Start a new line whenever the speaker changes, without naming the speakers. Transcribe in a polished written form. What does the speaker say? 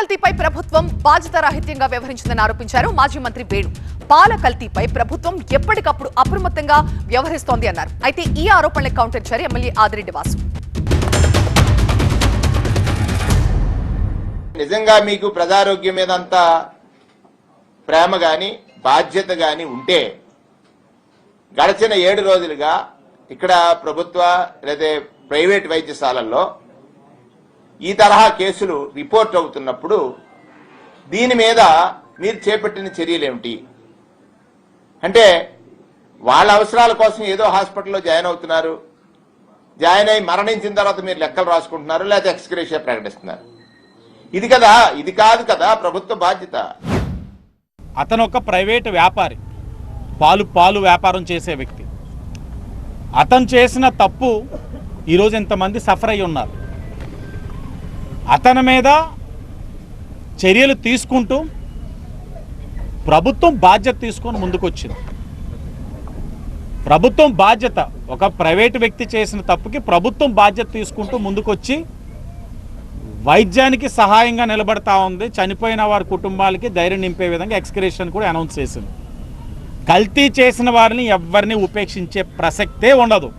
కల్తీపై ప్రభుత్వం బాధ్యతారాహిత్యంగా వ్యవహరించిందని ఆరోపించారు మాజీ మంత్రి వేణు. పాల కల్తీపై ప్రభుత్వం ఎప్పటికప్పుడు అప్రమత్తంగా వ్యవహరిస్తోంది అన్నారు. అయితే ఈ ఆరోపణలకు కౌంటర్ ఇచ్చారు ఎమ్మెల్యే ఆదిరెడ్డి వాసు.
నిజంగా మీకు ప్రజారోగ్యం మీద అంత ప్రేమ గాని బాధ్యత గాని ఉంటే గడిచిన 7 రోజులుగా ఇక్కడ ప్రభుత్వ లేదా ప్రైవేట్ వైద్యశాలల్లో ఈ తరహా కేసులు రిపోర్ట్ అవుతున్నప్పుడు దీని మీద మీరు చేపట్టిన చర్యలు ఏమిటి? అంటే వాళ్ళ అవసరాల కోసం ఏదో హాస్పిటల్లో జాయిన్ అవుతున్నారు, జాయిన్ అయి మరణించిన తర్వాత మీరు లెక్కలు రాసుకుంటున్నారు, లేకపోతే ఎక్స్గ్రేషియా ప్రకటిస్తున్నారు. ఇది కాదు కదా ప్రభుత్వ బాధ్యత.
అతను ఒక ప్రైవేట్ వ్యాపారి, పాలు వ్యాపారం చేసే వ్యక్తి. అతను చేసిన తప్పు ఈరోజు ఎంతమంది సఫర్ అయి ఉన్నారు. అతని మీద చర్యలు తీసుకుంటూ ప్రభుత్వం బాధ్యత తీసుకొని ముందుకొచ్చింది. ప్రభుత్వం బాధ్యత, ఒక ప్రైవేటు వ్యక్తి చేసిన తప్పుకి ప్రభుత్వం బాధ్యత తీసుకుంటూ ముందుకొచ్చి వైద్యానికి సహాయంగా నిలబడతా ఉంది. చనిపోయిన వారి కుటుంబాలకి ధైర్యం నింపే విధంగా ఎక్స్గ్రేషన్ కూడా అనౌన్స్ చేసింది. కల్తీ చేసిన వారిని ఎవరిని ఉపేక్షించే ప్రసక్తే ఉండదు.